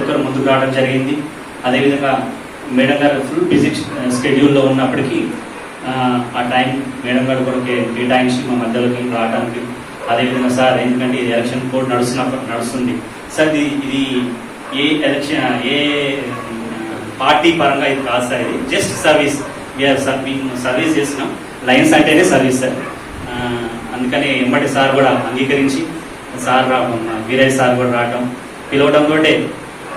ఒక్కరు ముందుకు రావడం జరిగింది. అదేవిధంగా మేడం గారు ఫుల్ బిజీ స్కెడ్యూల్లో ఉన్నప్పటికీ ఆ టైం మేడం గారు కూడా కేటాయించి మా మధ్యలోకి రావడానికి. అదేవిధంగా సార్ ఎందుకంటే ఇది ఎలక్షన్ కోడ్ నడుస్తుంది సార్, ఇది ఏ ఎలక్షన్ ఏ పార్టీ పరంగా ఇది కాదు సార్, ఇది జస్ట్ సర్వీస్. సార్ మేము సర్వీస్ చేస్తున్నాం, లైన్స్ అంటేనే సర్వీస్ సార్. అందుకని ఎంబటి సార్ కూడా అంగీకరించి సార్ వీరయ్య సార్ కూడా రావటం పిలవడంతో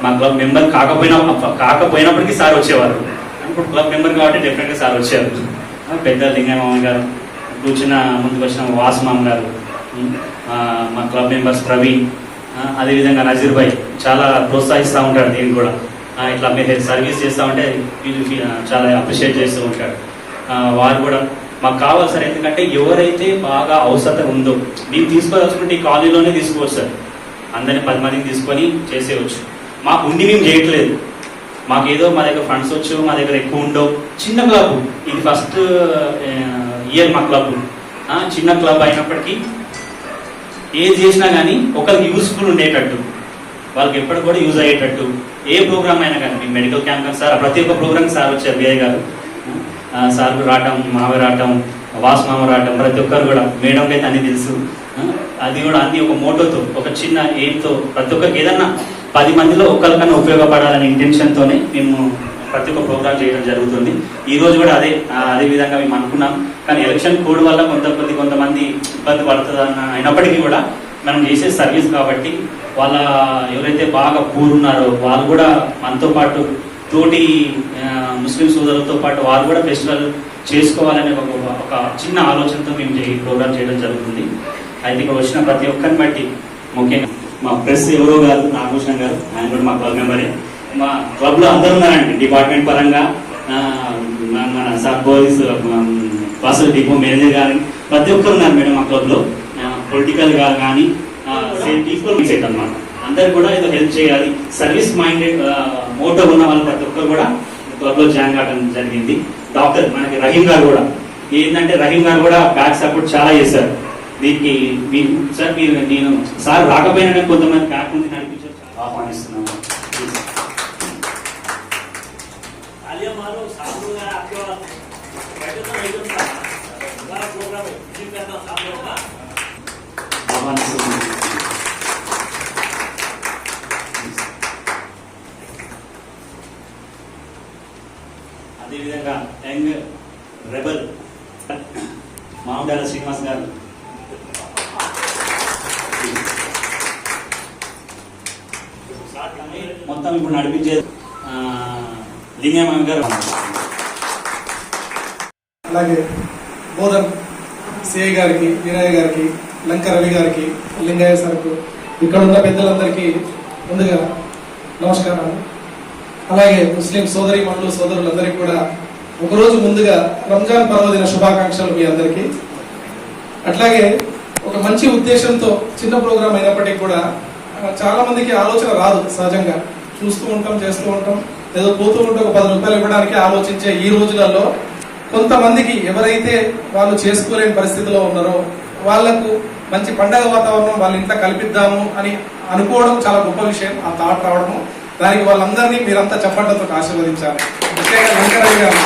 మా క్లబ్ మెంబర్ కాకపోయినప్పటికీ సార్ వచ్చేవారు. ఇప్పుడు క్లబ్ మెంబర్ కాబట్టి డెఫినెట్గా సార్ వచ్చారు. పెద్ద లింగయ్య మామ గారు, కూర్చున్న ముందుకు వచ్చిన వాసు మామ గారు, మా క్లబ్ మెంబర్స్ ప్రవీణ్, అదేవిధంగా నజీర్ భాయ్ చాలా ప్రోత్సహిస్తూ ఉంటాడు. దీన్ని కూడా ఇట్లా మీరు సర్వీస్ చేస్తూ ఉంటే చాలా అప్రిషియేట్ చేస్తూ ఉంటాడు. వారు కూడా మాకు కావాలి సార్, ఎందుకంటే ఎవరైతే బాగా అవసరం ఉందో మేము తీసుకోవాల్సుకుంటే ఈ కాలనీలోనే తీసుకోవచ్చు సార్. అందరినీ 10 మందిని తీసుకొని చేసేయచ్చు. మాకు ఉండి మేము చేయట్లేదు, మాకేదో మా దగ్గర ఫండ్స్ వచ్చు, మా దగ్గర ఎక్కువ ఉండవు. చిన్న క్లబ్, ఇది ఫస్ట్ ఇయర్ మా క్లబ్. చిన్న క్లబ్ అయినప్పటికీ ఏది చేసినా కానీ ఒకరికి యూస్ఫుల్ ఉండేటట్టు, వాళ్ళకి ఎప్పటికి కూడా యూజ్ అయ్యేటట్టు ఏ ప్రోగ్రామ్ అయినా కానీ మీ మెడికల్ క్యాంప్ కానీ సార్ ప్రతి ఒక్క ప్రోగ్రామ్ సార్ వచ్చారు. వీరయ్య గారు సార్ రావటం, మావ రావటం, వాసు మామ రావటం, ప్రతి ఒక్కరు కూడా మేడంకి అయితే అన్ని తెలుసు. అది కూడా అన్ని ఒక మోటోతో, ఒక చిన్న ఎయిమ్తో, ప్రతి ఒక్కరికి ఏదన్నా 10 మందిలో ఒకరికన్నా ఉపయోగపడాలనే ఇంటెన్షన్తోనే మేము ప్రతి ఒక్క ప్రోగ్రామ్ చేయడం జరుగుతుంది. ఈ రోజు కూడా అదే విధంగా మేము అనుకున్నాం. కానీ ఎలక్షన్ కోడ్ వల్ల కొంతమంది ఇబ్బంది పడుతుందన్న అయినప్పటికీ కూడా మనం చేసే సర్వీస్ కాబట్టి వాళ్ళ ఎవరైతే బాగా పూర్ ఉన్నారో వాళ్ళు కూడా మనతో పాటు తోటి ముస్లిం సోదరులతో పాటు వాళ్ళు కూడా ఫెస్టివల్ చేసుకోవాలనే ఒక చిన్న ఆలోచనతో మేము ఈ ప్రోగ్రామ్ చేయడం జరుగుతుంది. అయితే ఇక్కడ వచ్చిన ప్రతి ఒక్కరిని బట్టి ముఖ్యంగా మా ప్రెస్ ఎవరో గారు నాగభూషణ్ గారు, ఆయన కూడా మా క్లబ్ మెంబరే. మా క్లబ్లో అందరూ ఉన్నారండి, డిపార్ట్మెంట్ పరంగా మన sub police bus depot manager కానీ ప్రతి ఒక్కరు ఉన్నారు మేడం మా క్లబ్లో. పొలిటికల్గా కానీ ఈక్వల్ సెట్ అన్నమాట. అందరు కూడా ఏదో హెల్ప్ చేయాలి, సర్వీస్ మైండెడ్ మోటో ఉన్న వాళ్ళు ప్రతి ఒక్కరు కూడా క్లబ్లో జాయిన్ కావడం జరిగింది. డాక్టర్ మనకి రహీం గారు కూడా ఏంటంటే రహీం గారు కూడా బ్యాక్ సపోర్ట్ చాలా చేశారు దీనికి. సార్ నేను సార్ రాకపోయినా కొంతమంది బ్యాక్ నుండి నడిపించారు, ఆహ్వానిస్తున్నాను. అదేవిధంగా యంగ్ రెబల్ మామిడాల శ్రీనివాస్ గారు, మొత్తం ఇప్పుడు నడిపించే లింగయ్య గారు, అలాగే బోధన్ సిఐ గారికి, వీరయ్య గారికి, లంక రవి గారికి, లింగయ్య సార్కు, ఇక్కడ ఉన్న పెద్దలందరికీ ముందుగా నమస్కారాలు. అలాగే ముస్లిం సోదరీమణులు సోదరులందరికీ కూడా ఒకరోజు ముందుగా రంజాన్ పర్వదిన శుభాకాంక్షలు మీ అందరికీ. అట్లాగే ఒక మంచి ఉద్దేశంతో చిన్న ప్రోగ్రాం అయినప్పటికీ కూడా చాలా మందికి ఆలోచన రాదు. సహజంగా చూస్తూ ఉంటాం, చేస్తూ ఉంటాం, ఏదో పోతూ ఉంటే ఒక 10 రూపాయలు ఇవ్వడానికి ఆలోచించే ఈ రోజులలో కొంతమందికి ఎవరైతే వాళ్ళు చేసుకోలేని పరిస్థితిలో ఉన్నారో వాళ్లకు మంచి పండగ వాతావరణం వాళ్ళ ఇంట్లో కల్పిద్దాము అని అనుకోవడం చాలా గొప్ప విషయం. ఆ థాట్ రావడము, దానికి వాళ్ళందరినీ మీరంతా చప్పట్లతో ఆశీర్వదించాలి. ముఖ్యంగా వెంకటయ్య గారు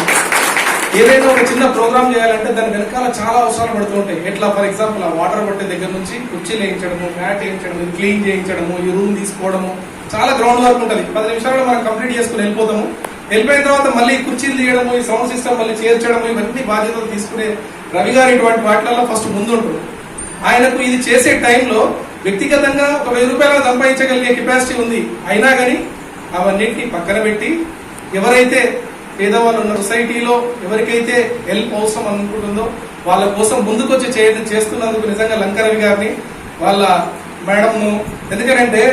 ఏదైనా ఒక చిన్న ప్రోగ్రామ్ చేయాలంటే దాని వెనకాల చాలా అవసరాలు పడుతూ ఉంటాయి. ఎట్లా ఫర్ ఎగ్జాంపుల్ ఆ వాటర్ పట్టే దగ్గర నుంచి కుర్చీలు వేయించడము, మ్యాట్ వేయించడము, క్లీన్ చేయించడము, ఈ రూమ్ తీసుకోవడము, చాలా గ్రౌండ్ వర్క్ ఉంటుంది. 10 నిమిషాల్లో మనం కంప్లీట్ చేసుకుని వెళ్ళిపోతాము. వెళ్ళిపోయిన తర్వాత మళ్ళీ కుర్చీలు తీయడము, ఈ సౌండ్ సిస్టమ్ మళ్ళీ చేర్చడము, ఇవన్నీ బాధ్యతలు తీసుకునే రవి గారు ఇటువంటి వాటిలలో ఫస్ట్ ముందుంటారు. ఆయనకు ఇది చేసే టైంలో వ్యక్తిగతంగా ఒక 1000 రూపాయలు సంపాదించగలిగే కెపాసిటీ ఉంది. అయినా కానీ అవన్నింటినీ పక్కన పెట్టి ఎవరైతే పేదవాళ్ళు ఉన్న సొసైటీలో ఎవరికైతే హెల్ప్ అవసరం అనుకుంటుందో వాళ్ళ కోసం ముందుకొచ్చి చేస్తున్నందుకు నిజంగా లంకరవి గారిని, వాళ్ళ మేడంను, ఎందుకంటే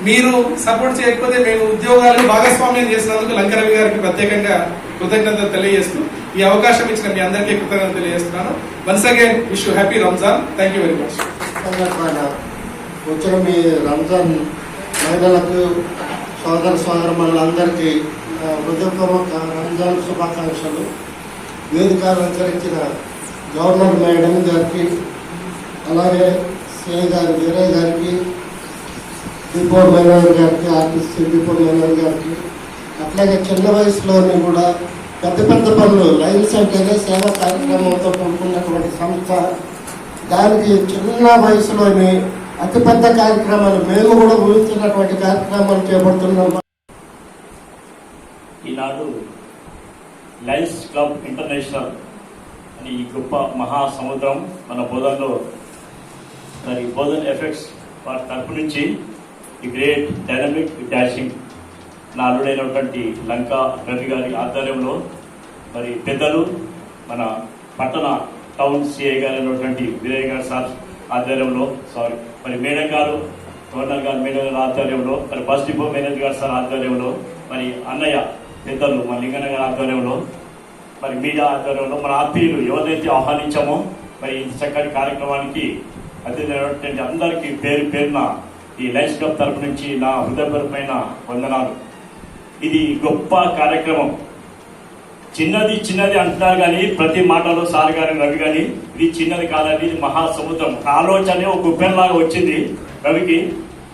మీరు సపోర్ట్ చేయకపోతే మేము ఉద్యోగాలను భాగస్వామ్యం చేసినందుకు లంకరవి గారికి ప్రత్యేకంగా కృతజ్ఞతలు తెలియజేస్తూ ఈ అవకాశం ఇచ్చిన మీ అందరికీ కృతజ్ఞతలు తెలియజేస్తున్నాను. Once again wish you happy Ramzan. Thank you very much. వచ్చిన మీ రంజాన్ మహిళలకు సోదరులందరికీ హృదయపూర్వక రంజాన్ శుభాకాంక్షలు. వేదిక అలంకరించిన గవర్నర్ మేడం గారికి, అలాగే సిఐ గారి వీరయ్య గారికి, డిపో మేనేజర్ గారికి, ఆర్టిస్ట్ డిపో మేనేజర్ గారికి, అట్లాగే చిన్న వయసులోని కూడా పెద్ద పెద్ద పనులు, లైన్స్ అంటేనే సేవా కార్యక్రమంతో కూడుకున్నటువంటి సంస్థ. దానికి చిన్న వయసులోని అతిపెద్ద కార్యక్రమాలు, మేము కూడా ఊహించినటువంటి కార్యక్రమాలు చేపడుతున్నాం. ఈనాడు లయన్స్ క్లబ్ ఇంటర్నేషనల్ అని ఈ గొప్ప మహాసముద్రం మన బోధనలో, మరి బోధన్ ఎఫెక్ట్స్ వారి తరపు నుంచి ఈ గ్రేట్ డైనమిక్ డాషింగ్ నా అల్లుడైనటువంటి లంకా రవి గారి ఆధ్వర్యంలో, మరి పెద్దలు మన పట్టణ టౌన్ సిఐ గారు అయినటువంటి వీరయ్య గారు సార్ ఆధ్వర్యంలో, మరి మేడం గారు, గవర్నర్ గారు మేడం గారి ఆధ్వర్యంలో, మరి బస్ డిపో మేనేజర్ గారు సార్ ఆధ్వర్యంలో, మరి అన్నయ్య పెద్దలు మన లింగన్న గారి ఆధ్వర్యంలో, మరి మీడియా ఆధ్వర్యంలో, మన ఆత్మీయులు ఎవరైతే ఆహ్వానించామో మరి ఈ చక్కటి కార్యక్రమానికి అతిథి అందరికీ పేరు పేరున ఈ లయన్స్ క్లబ్ తరపు నుంచి నా హృదయపూర్వకమైన వందనాలు. ఇది గొప్ప కార్యక్రమం. చిన్నది చిన్నది అంటున్నారు కానీ ప్రతి మాటలో సార్ గారి రవి కానీ ఇది చిన్నది కాదండి, ఇది మహాసముద్రం. ఆలోచనే ఒక ఉప్పెనలాగా వచ్చింది రవికి.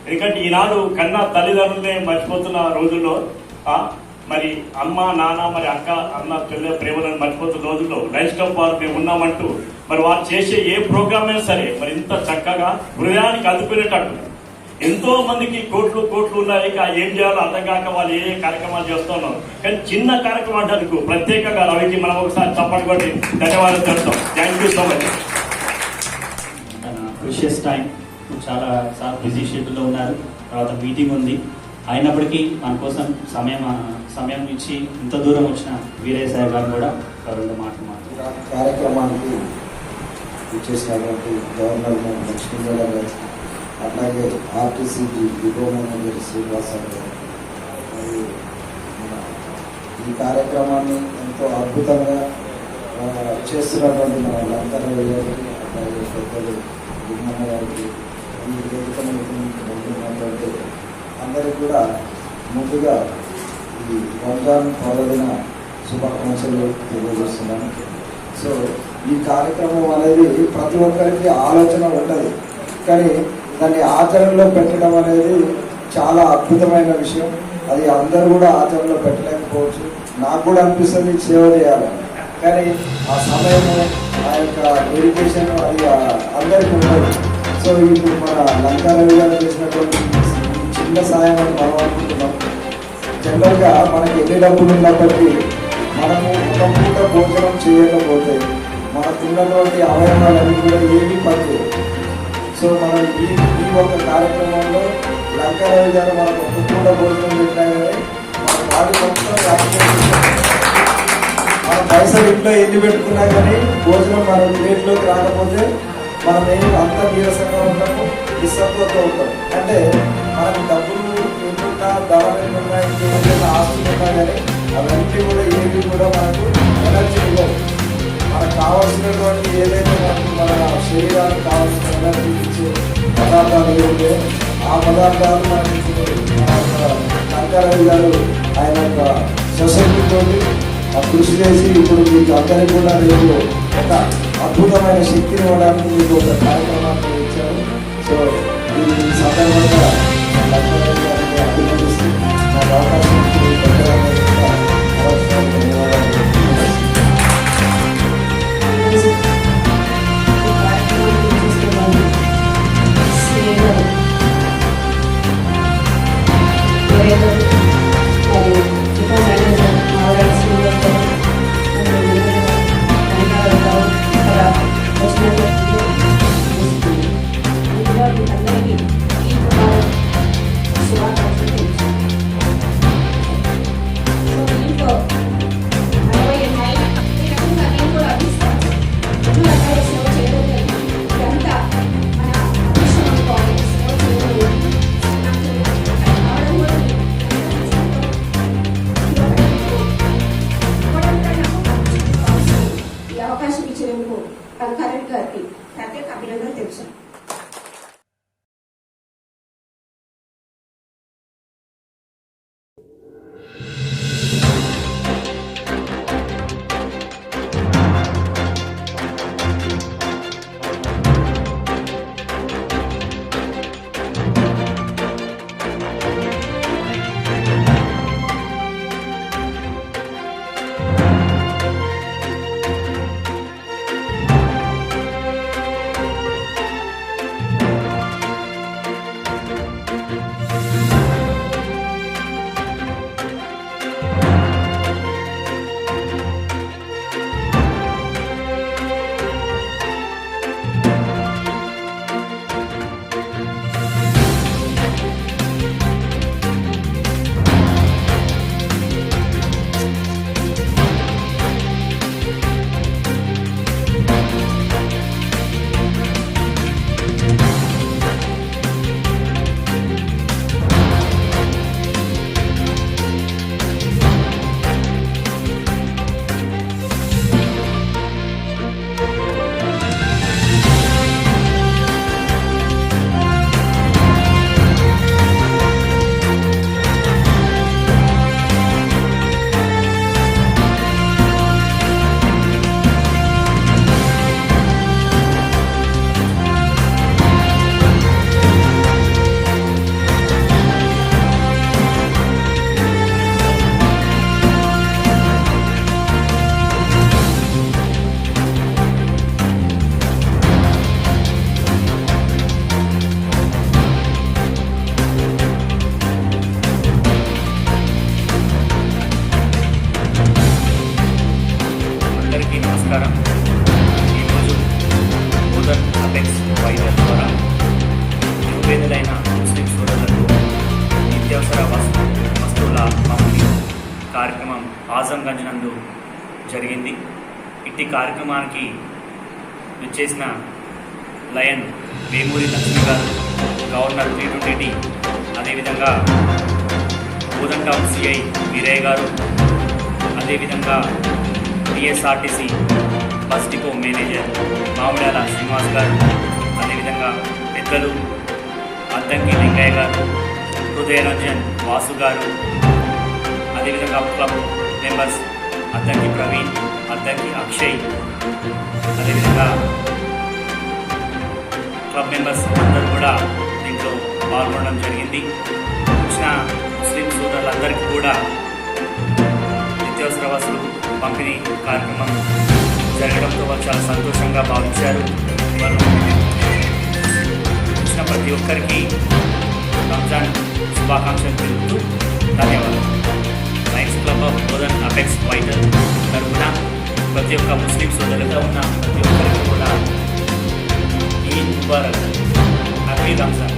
ఎందుకంటే ఈనాడు కన్నా తల్లిదండ్రులనే మర్చిపోతున్న రోజుల్లో, మరి అమ్మ నాన్న, మరి అక్క అన్న చెల్లె ప్రేమలను మర్చిపోతున్న రోజుల్లో లయన్స్ క్లబ్ వారు మేము ఉన్నామంటూ మరి వారు చేసే ఏ ప్రోగ్రామ్ అయినా సరే మరి ఇంత చక్కగా హృదయానికి అందుకునేటట్టు, ఎంతో మందికి కోట్లు కోట్లు ఉన్నాయి, ఏం చేయాలో అర్థం కాక వాళ్ళు ఏ కార్యక్రమాలు చేస్తున్నారు. కానీ చిన్న కార్యక్రమం అంటారు ప్రత్యేకంగా రవికి మనం ఒకసారి చప్పటి కొట్టి ధన్యవాదాలు చెప్తాం. Thank you so much. తన ప్రిషియస్ టైం చాలా చాలా బిజీ షెడ్యూల్లో ఉన్నారు, తర్వాత మీటింగ్ ఉంది, అయినప్పటికీ మన కోసం సమయం ఇచ్చి ఇంత దూరం వచ్చిన వీరయ్య సార్ గారు కూడా రెండు మాట్లాడుతున్నారు. కార్యక్రమానికి ఇచ్చేసినటువంటి గవర్నర్ లక్ష్మీ మేడం గారు, అట్లాగే ఆర్టీసీ డిపో మేనేజర్ శ్రీనివాసరావు గారు, మరియు ఈ కార్యక్రమాన్ని ఎంతో అద్భుతంగా చేస్తున్నటువంటి మన లంకరవి గారికి, అట్లాగే పెద్దలు లింగన్న గారికి, ఈ వేదిక ఉంటున్నటువంటి అందరికీ కూడా ముందుగా ఈ రంజాన్ పర్వదిన శుభాకాంక్షలు తెలియజేస్తున్నాను. సో ఈ కార్యక్రమం అనేది ప్రతి ఒక్కరికి ఆలోచన ఉంటుంది, కానీ దాన్ని ఆచరణలో పెట్టడం అనేది చాలా అద్భుతమైన విషయం. అది అందరూ కూడా ఆచరణలో పెట్టలేకపోవచ్చు. నాకు కూడా అనిపిస్తుంది సేవ చేయాలని, కానీ ఆ సమయము, ఆ యొక్క డెడికేషన్ అది అందరికీ ఉండదు. సో ఇప్పుడు మన లంకారవి గారు చేసినటువంటి చిన్న సాయం అని మనం అనుకుంటున్నాం. జనరల్గా మనకి ఎన్ని డబ్బులు ఉన్నప్పటికీ మనము ఒక పూట భోజనం చేయకపోతే మనకున్నటువంటి అవయవాలన్నీ కూడా ఏమీ పనిచేయవు. సో మనం ఈ ఒక కార్యక్రమంలో లంకారవి గారు మనకు ఒక పూట భోజనం పెట్టాయని మన బాడీ మొత్తం మన పైసలు ఇంట్లో ఎన్ని పెట్టుకున్నా కానీ భోజనం మన ప్లేట్లోకి రాకపోతే మనం అంత నీరసంగా ఉంటాము, నిస్సత్వంతో ఉంటాం. అంటే మనకు డబ్బులు ఎన్నున్నా, ధనం ఎన్నున్నా, ఇంకేదైనా ఆస్తులు ఉన్నా కానీ అవన్నీ కూడా ఏవి కూడా మనకు ఎనర్జీ ఇవ్వవు. మనకు కావాల్సినటువంటి ఏదైతే మనకు మన శరీరానికి కావాల్సిన ఎనర్జీ ఇచ్చే పదార్థాలు ఏవైతే ఆ పదార్థాలు మనకి లంకారవి గారు ఆయన యొక్క సొసైటీతో కృషి చేసి ఇప్పుడు మీకు అందరికీ కూడా రేపు ఒక అద్భుతమైన శక్తిని ఇవ్వడానికి మీకు ఒక కార్యక్రమాన్ని ఇచ్చారు. సో ఈ సందర్భంగా లంకారవి గారిని అభినందిస్తూ నాకు అవకాశం శుభాకాంక్షలు. కార్యక్రమం ఆజంగంజ్ నందు జరిగింది. ఇట్టి కార్యక్రమానికి విచ్చేసిన లయన్ వేమూరి లక్ష్మి గారు, గవర్నర్ టీ20టీ, అదేవిధంగా బోధన్ టౌన్ సిఐ వీరయ్య గారు, అదేవిధంగా TSRTC bus depot manager Mamidala Srinivas గారు, అదేవిధంగా పెద్దలు అద్దంకి లింగయ్య గారు, హృదయరంజన్ వాసు గారు, అదేవిధంగా క్లబ్ మెంబర్స్ అద్దంకి ప్రవీణ్, అద్దంకి అక్షయ్, అదేవిధంగా క్లబ్ మెంబర్స్ అందరూ కూడా దీంట్లో పాల్గొనడం జరిగింది. వచ్చిన ముస్లిం సోదరులందరికీ కూడా నిత్యావసర వస్తువులు పంపిణీ కార్యక్రమం జరగడంతో వారు చాలా సంతోషంగా భావించారు. వారు వచ్చిన ప్రతి ఒక్కరికి రంజాన్ శుభాకాంక్షలు తెలుపుతూ ధన్యవాదాలు. Lions club of Bodhan apex waiter తరఫున ప్రతి ఒక్క ముస్లిం సోదరులుగా ఉన్న ప్రతి ఒక్కరికి కూడా ఈద్ ముబారక్, హ్యాపీ రంజాన్.